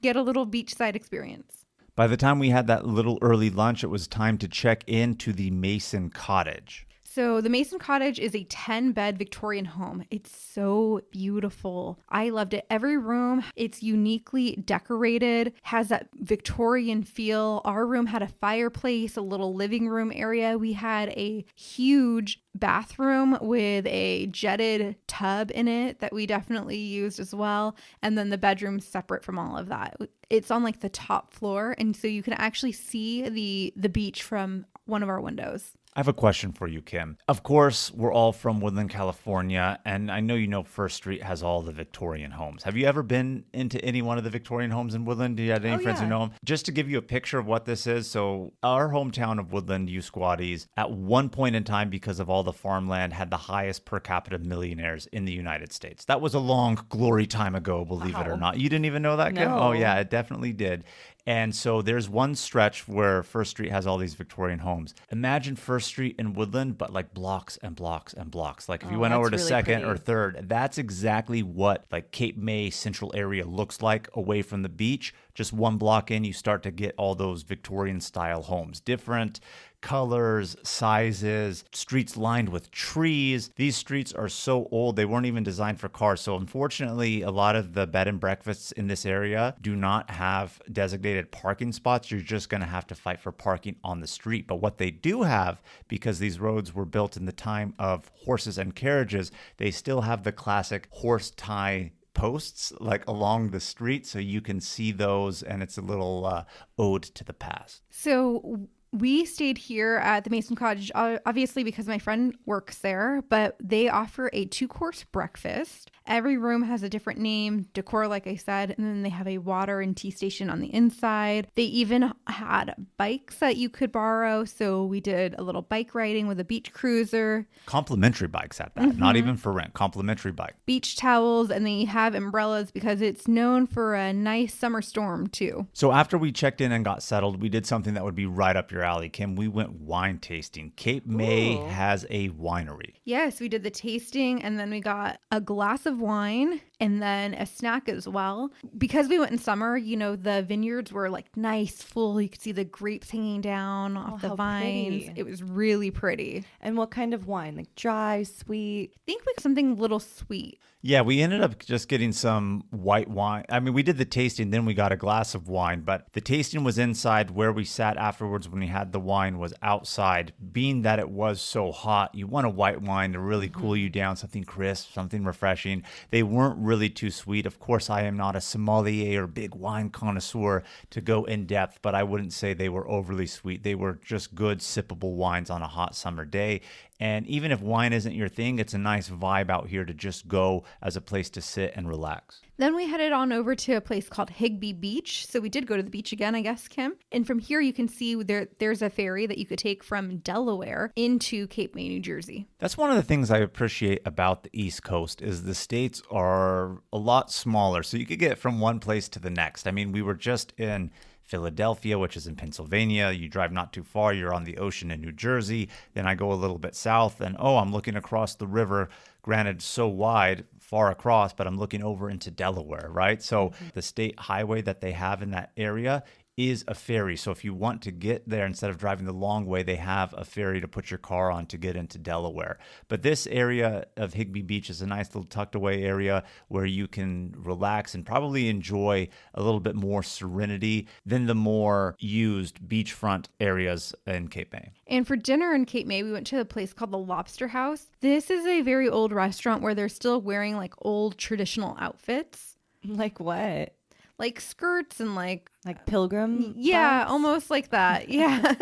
get a little beachside experience. By the time we had that little early lunch, it was time to check into the Mason Cottage. So the Mason Cottage is a 10-bed Victorian home. It's so beautiful. I loved it. Every room, it's uniquely decorated, has that Victorian feel. Our room had a fireplace, a little living room area. We had a huge bathroom with a jetted tub in it that we definitely used as well. And then the bedroom's separate from all of that. It's on like the top floor, and so you can actually see the beach from one of our windows. I have a question for you, Kim. Of course, we're all from Woodland, California, and I know you know First Street has all the Victorian homes. Have you ever been into any one of the Victorian homes in Woodland? Do you have any friends who know them? Just to give you a picture of what this is, so our hometown of Woodland, you squatties, at one point in time, because of all the farmland, had the highest per capita millionaires in the United States. That was a long glory time ago, believe it or not. You didn't even know that, Kim? No. Oh, yeah, it definitely did. And so there's one stretch where First Street has all these Victorian homes. Imagine First Street in Woodland, but like blocks and blocks and blocks. Like if you went over to really Second pretty. or Third, that's exactly what like Cape May Central area looks like away from the beach. Just one block in, you start to get all those Victorian style homes. Different colors, sizes, streets lined with trees. These streets are so old, they weren't even designed for cars. So unfortunately, a lot of the bed and breakfasts in this area do not have designated parking spots. You're just going to have to fight for parking on the street. But what they do have, because these roads were built in the time of horses and carriages, they still have the classic horse tie posts like along the street, so you can see those, and it's a little ode to the past. So we stayed here at the Mason Cottage, obviously because my friend works there, but they offer a 2-course breakfast. Every room has a different name, decor, like I said, and then they have a water and tea station on the inside. They even had bikes that you could borrow. So we did a little bike riding with a beach cruiser. Complimentary bikes at that, not even for rent, complimentary bike. Beach towels, and they have umbrellas because it's known for a nice summer storm too. So after we checked in and got settled, we did something that would be right up your alley, Kim. We went wine tasting. Cape May has a winery. Yes, we did the tasting, and then we got a glass of wine and then a snack as well. Because we went in summer, the vineyards were like nice, full. You could see the grapes hanging down off the vines. Pretty. It was really pretty. And what kind of wine? Like dry, sweet? I think we got something a little sweet. Yeah, we ended up just getting some white wine. I mean, we did the tasting, then we got a glass of wine, but the tasting was inside. Where we sat afterwards when we had the wine was outside. Being that it was so hot, you want a white wine to really cool you down, something crisp, something refreshing. They weren't really too sweet. Of course, I am not a sommelier or big wine connoisseur to go in depth, but I wouldn't say they were overly sweet. They were just good, sippable wines on a hot summer day. And even if wine isn't your thing, it's a nice vibe out here to just go as a place to sit and relax. Then we headed on over to a place called Higbee Beach. So we did go to the beach again, I guess, Kim. And from here you can see there's a ferry that you could take from Delaware into Cape May, New Jersey. That's one of the things I appreciate about the East Coast is the states are a lot smaller. So you could get from one place to the next. I mean, we were just in Philadelphia, which is in Pennsylvania. You drive not too far, you're on the ocean in New Jersey. Then I go a little bit south and, I'm looking across the river, granted so wide, far across, but I'm looking over into Delaware, right? So the state highway that they have in that area is a ferry. So if you want to get there, instead of driving the long way, they have a ferry to put your car on to get into Delaware. But this area of Higbee Beach is a nice little tucked away area where you can relax and probably enjoy a little bit more serenity than the more used beachfront areas in Cape May. And for dinner in Cape May, we went to a place called the Lobster House. This is a very old restaurant where they're still wearing like old traditional outfits. Like what? Like skirts and like pilgrim? Yeah, vibes? Almost like that. Yeah.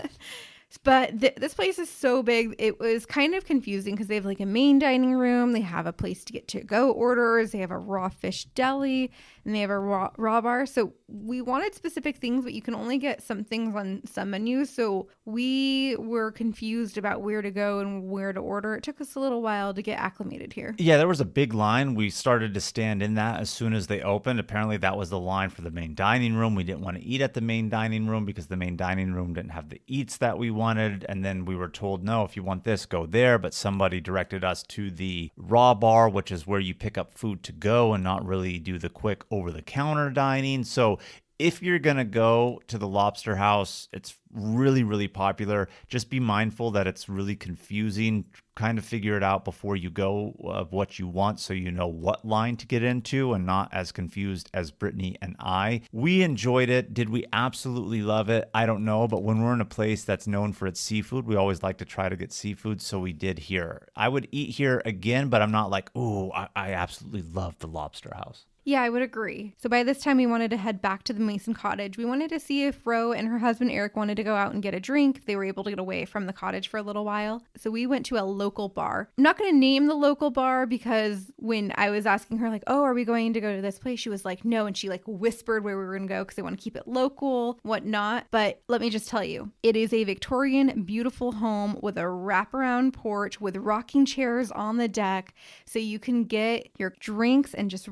But this place is so big. It was kind of confusing because they have like a main dining room. They have a place to get to-go orders. They have a raw fish deli and they have a raw bar. So we wanted specific things, but you can only get some things on some menus. So we were confused about where to go and where to order. It took us a little while to get acclimated here. Yeah, there was a big line. We started to stand in that as soon as they opened. Apparently that was the line for the main dining room. We didn't want to eat at the main dining room because the main dining room didn't have the eats that we wanted. And then we were told, no, if you want this, go there. But somebody directed us to the raw bar, which is where you pick up food to go and not really do the quick over-the-counter dining. So if you're going to go to the Lobster House, it's really, really popular. Just be mindful that it's really confusing. Kind of figure it out before you go of what you want so you know what line to get into and not as confused as Brittany and I. We enjoyed it. Did we absolutely love it? I don't know. But when we're in a place that's known for its seafood, we always like to try to get seafood. So we did here. I would eat here again, but I'm not like, I absolutely love the Lobster House. Yeah, I would agree. So by this time, we wanted to head back to the Mason cottage. We wanted to see if Ro and her husband Eric wanted to go out and get a drink. They were able to get away from the cottage for a little while. So we went to a local bar. I'm not going to name the local bar because when I was asking her like, are we going to go to this place? She was like, no. And she like whispered where we were going to go because they want to keep it local, whatnot. But let me just tell you, it is a Victorian, beautiful home with a wraparound porch with rocking chairs on the deck. So you can get your drinks and just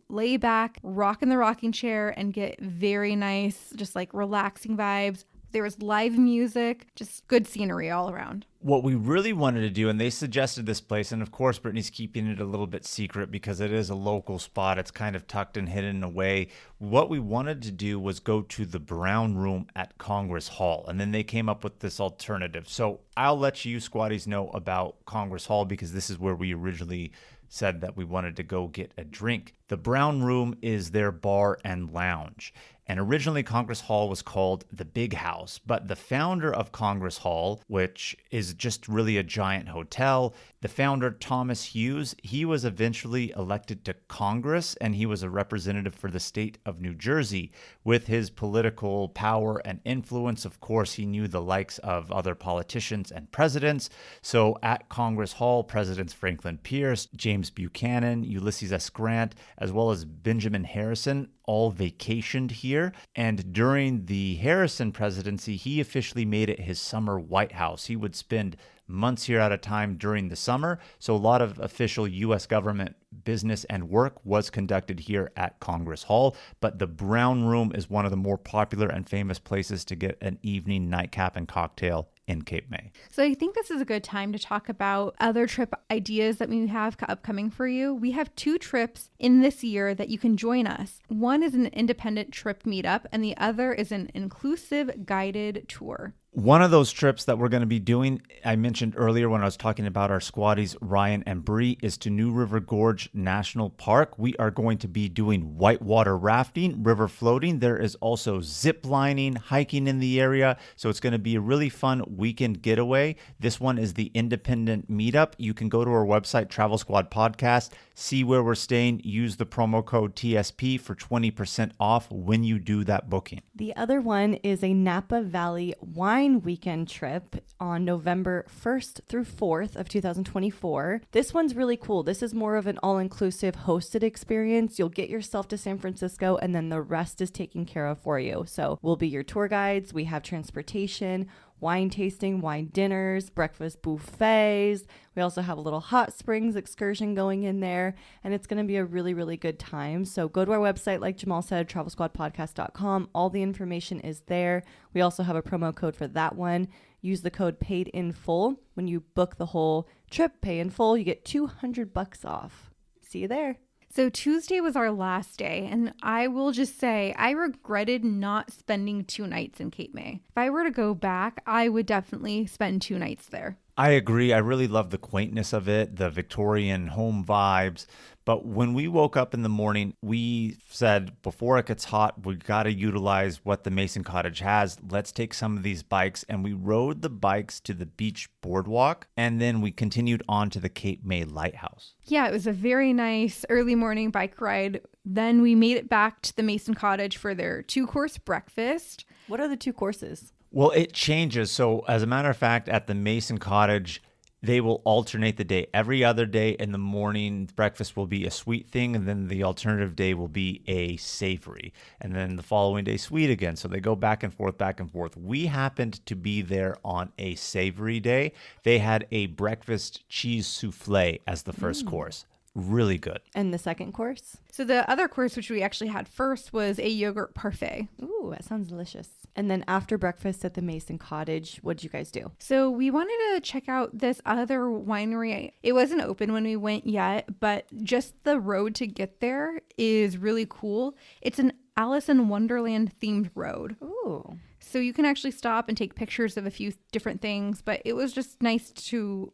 lay back, rock in the rocking chair and get very nice, just like relaxing vibes. There was live music, just good scenery all around. What we really wanted to do, and they suggested this place, and of course Brittany's keeping it a little bit secret because it is a local spot. It's kind of tucked and hidden away. What we wanted to do was go to the Brown Room at Congress Hall, and then they came up with this alternative. So I'll let you squatties know about Congress Hall because this is where we originally said that we wanted to go get a drink. The Brown Room is their bar and lounge. And originally Congress Hall was called the Big House, but the founder of Congress Hall, which is just really a giant hotel, the founder, Thomas Hughes, he was eventually elected to Congress and he was a representative for the state of New Jersey. With his political power and influence, of course, he knew the likes of other politicians and presidents. So at Congress Hall, Presidents Franklin Pierce, James Buchanan, Ulysses S. Grant, as well as Benjamin Harrison, all vacationed here. And during the Harrison presidency, he officially made it his summer White House. He would spend months here at a time during the summer. So a lot of official U.S. government business and work was conducted here at Congress Hall. But the Brown Room is one of the more popular and famous places to get an evening nightcap and cocktail in Cape May. So I think this is a good time to talk about other trip ideas that we have upcoming for you. We have 2 trips in this year that you can join us. One is an independent trip meetup and the other is an inclusive guided tour. One of those trips that we're going to be doing, I mentioned earlier when I was talking about our squatties, Ryan and Bree, is to New River Gorge National Park. We are going to be doing whitewater rafting, river floating. There is also zip lining, hiking in the area. So it's going to be a really fun weekend getaway. This one is the independent meetup. You can go to our website, Travel Squad Podcast, see where we're staying, use the promo code TSP for 20% off when you do that booking. The other one is a Napa Valley wine wine weekend trip on November 1st through 4th of 2024. This one's really cool. This is more of an all-inclusive hosted experience. You'll get yourself to San Francisco and then the rest is taken care of for you. So we'll be your tour guides. We have transportation, wine tasting, wine dinners, breakfast buffets. We also have a little hot springs excursion going in there, and it's going to be a really, really good time. So go to our website, like Jamal said, travelsquadpodcast.com. All the information is there. We also have a promo code for that one. Use the code paid in full. When you book the whole trip, pay in full, you get $200 off. See you there. So Tuesday was our last day, and I will just say I regretted not spending 2 nights in Cape May. If I were to go back, I would definitely spend 2 nights there. I agree. I really love the quaintness of it, the Victorian home vibes. But when we woke up in the morning, we said, before it gets hot, we got to utilize what the Mason Cottage has. Let's take some of these bikes. And we rode the bikes to the beach boardwalk. And then we continued on to the Cape May Lighthouse. Yeah, it was a very nice early morning bike ride. Then we made it back to the Mason Cottage for their 2-course breakfast. What are the 2 courses? Well, it changes. So as a matter of fact, at the Mason Cottage, they will alternate the day. Every other day in the morning, breakfast will be a sweet thing, and then the alternative day will be a savory. And then the following day, sweet again. So they go back and forth, back and forth. We happened to be there on a savory day. They had a breakfast cheese souffle as the first course. Really good. And the second course? So the other course, which we actually had first, was a yogurt parfait. Ooh, that sounds delicious. And then after breakfast at the Mason Cottage, what did you guys do? So we wanted to check out this other winery. It wasn't open when we went yet, but just the road to get there is really cool. It's an Alice in Wonderland themed road. Ooh. So you can actually stop and take pictures of a few different things, but it was just nice to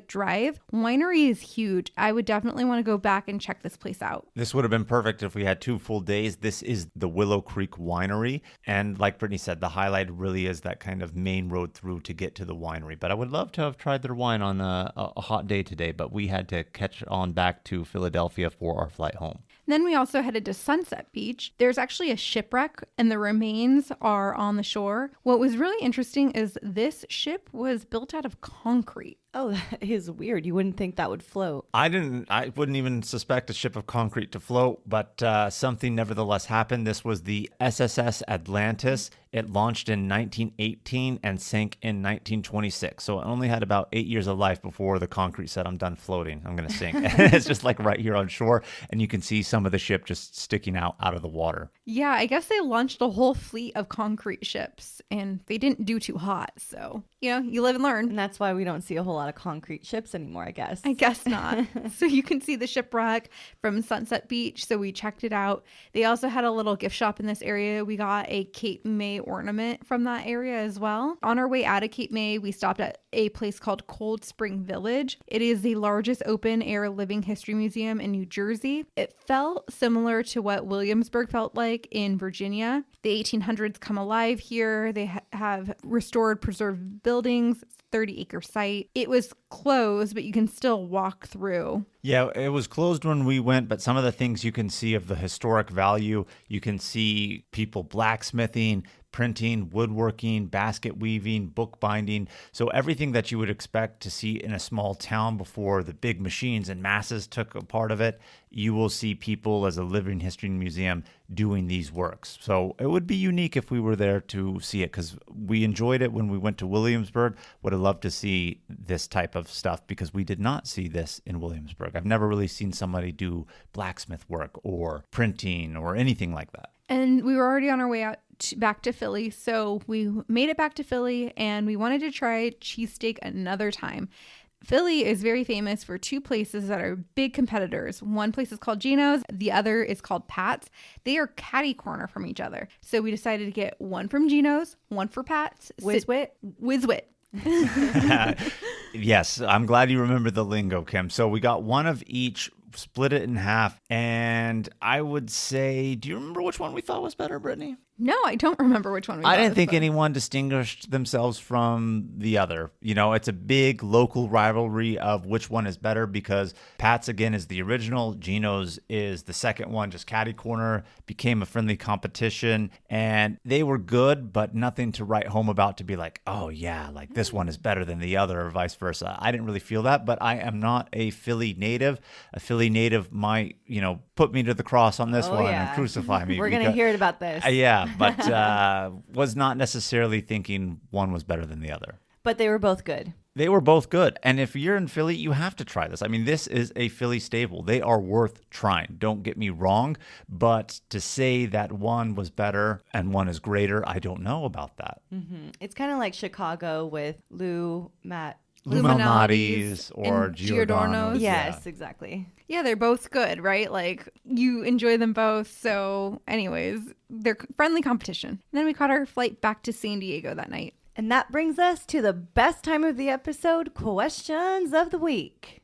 drive. Winery is huge. I would definitely want to go back and check this place out. This would have been perfect if we had 2 full days. This is the Willow Creek Winery. And like Brittany said, the highlight really is that kind of main road through to get to the winery. But I would love to have tried their wine on a hot day today, but we had to catch on back to Philadelphia for our flight home. Then we also headed to Sunset Beach. There's actually a shipwreck and the remains are on the shore. What was really interesting is this ship was built out of concrete. Oh, that is weird. You wouldn't think that would float. I wouldn't even suspect a ship of concrete to float, but something nevertheless happened. This was the SSS Atlantis. It launched in 1918 and sank in 1926. So it only had about 8 years of life before the concrete said, I'm done floating. I'm going to sink. It's just like right here on shore. And you can see some of the ship just sticking out of the water. Yeah, I guess they launched a whole fleet of concrete ships and they didn't do too hot. So, you live and learn. And that's why we don't see a whole lot of concrete ships anymore, I guess. I guess not. So you can see the shipwreck from Sunset Beach. So we checked it out. They also had a little gift shop in this area. We got a Cape May ornament from that area as well. On our way out of Cape May, we stopped at a place called Cold Spring Village. It is the largest open air living history museum in New Jersey. It felt similar to what Williamsburg felt like in Virginia. The 1800s come alive here. They have restored preserved buildings, 30-acre site. It was closed, but you can still walk through. Yeah, it was closed when we went, but some of the things you can see of the historic value, you can see people blacksmithing, printing, woodworking, basket weaving, bookbinding. So everything that you would expect to see in a small town before the big machines and masses took a part of it, you will see people as a living history museum doing these works. So it would be unique if we were there to see it, because we enjoyed it when we went to Williamsburg. Would have loved to see this type of stuff because we did not see this in Williamsburg. I've never really seen somebody do blacksmith work or printing or anything like that. And we were already on our way out back to Philly. So we made it back to Philly and we wanted to try cheesesteak another time. Philly is very famous for 2 places that are big competitors. One place is called Gino's. The other is called Pat's. They are catty corner from each other. So we decided to get one from Gino's, one for Pat's. Whiz-wit? Whiz-wit. Yes, I'm glad you remember the lingo, Kim. So we got one of each, split it in half, and I would say, do you remember which one we thought was better, Brittany? No, I don't remember which one we I got didn't this think for. anyone distinguished themselves from the other. You know, it's a big local rivalry of which one is better because Pat's, again, is the original. Gino's is the second one, just catty corner, became a friendly competition. And they were good, but nothing to write home about to be like, oh, yeah, like this one is better than the other or vice versa. I didn't really feel that, but I am not a Philly native. A Philly native might, put me to the cross on this one and crucify me. We're going to hear it about this. Yeah, but was not necessarily thinking one was better than the other. But they were both good. They were both good. And if you're in Philly, you have to try this. I mean, this is a Philly staple. They are worth trying. Don't get me wrong. But to say that one was better and one is greater, I don't know about that. Mm-hmm. It's kind of like Chicago with Lou Malnati's or and Giordano's. Yes, exactly. Yeah, they're both good, right? Like, you enjoy them both. So, anyways, they're friendly competition. And then we caught our flight back to San Diego that night. And that brings us to the best time of the episode, questions of the week.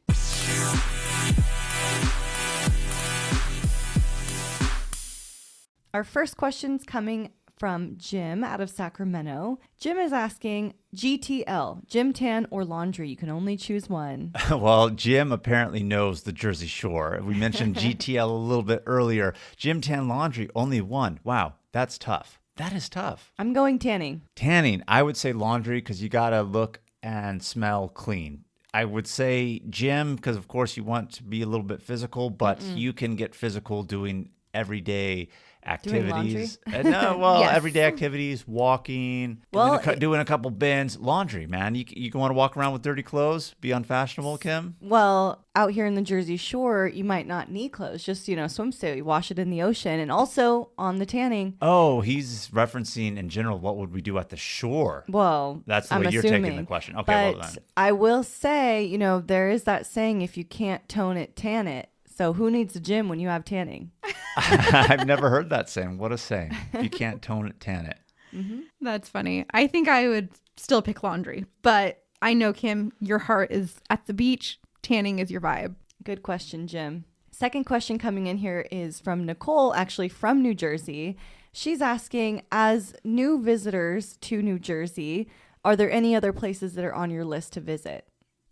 Our first question's coming from Jim out of Sacramento. Jim is asking, GTL, gym tan or laundry? You can only choose one. Well, Jim apparently knows the Jersey Shore. We mentioned GTL a little bit earlier. Gym tan laundry, only one. Wow, that's tough. That is tough. I'm going tanning. Tanning, I would say laundry because you got to look and smell clean. I would say gym because, of course, you want to be a little bit physical, but you can get physical doing everyday activities. Yes. Everyday activities, walking, doing a couple bends. Laundry, man. You want to walk around with dirty clothes, be unfashionable, Kim? Well, out here in the Jersey Shore, you might not need clothes, just, swimsuit. You wash it in the ocean. And also on the tanning. Oh, he's referencing in general, what would we do at the shore? Well, that's the I'm way you're assuming. taking the question. Okay, but well then. I will say, there is that saying, if you can't tone it, tan it. So who needs a gym when you have tanning? I've never heard that saying. What a saying. If you can't tone it, tan it. Mm-hmm. That's funny. I think I would still pick laundry, but I know, Kim, your heart is at the beach. Tanning is your vibe. Good question, Jim. Second question coming in here is from Nicole, actually from New Jersey. She's asking, as new visitors to New Jersey, are there any other places that are on your list to visit?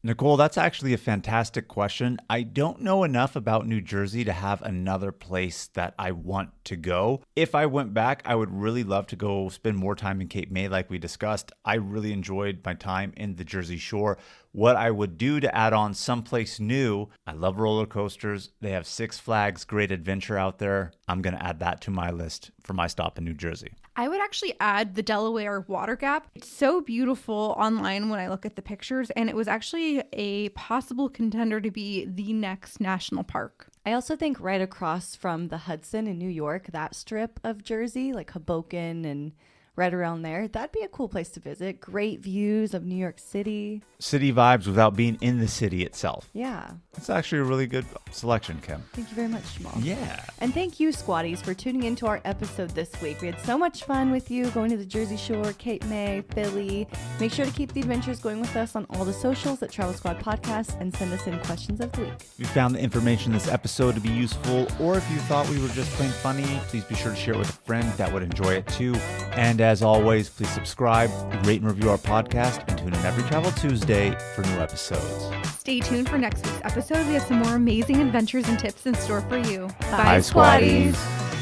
Nicole, that's actually a fantastic question. I don't know enough about New Jersey to have another place that I want to go. If I went back, I would really love to go spend more time in Cape May like we discussed. I really enjoyed my time in the Jersey Shore. What I would do to add on someplace new, I love roller coasters. They have Six Flags Great Adventure out there. I'm going to add that to my list for my stop in New Jersey. I would actually add the Delaware Water Gap. It's so beautiful online when I look at the pictures, and it was actually a possible contender to be the next national park. I also think right across from the Hudson in New York, that strip of Jersey, like Hoboken and right around there, that'd be a cool place to visit. Great views of New York City. City vibes without being in the city itself. Yeah. That's actually a really good selection, Kim. Thank you very much, Jamal. Yeah. And thank you, Squatties, for tuning into our episode this week. We had so much fun with you going to the Jersey Shore, Cape May, Philly. Make sure to keep the adventures going with us on all the socials at Travel Squad Podcast and send us in questions of the week. If you found the information in this episode to be useful, or if you thought we were just plain funny, please be sure to share it with a friend that would enjoy it too. And as always, please subscribe, rate and review our podcast, and tune in every Travel Tuesday for new episodes. Stay tuned for next week's episode. We have some more amazing adventures and tips in store for you. Bye, Squatties.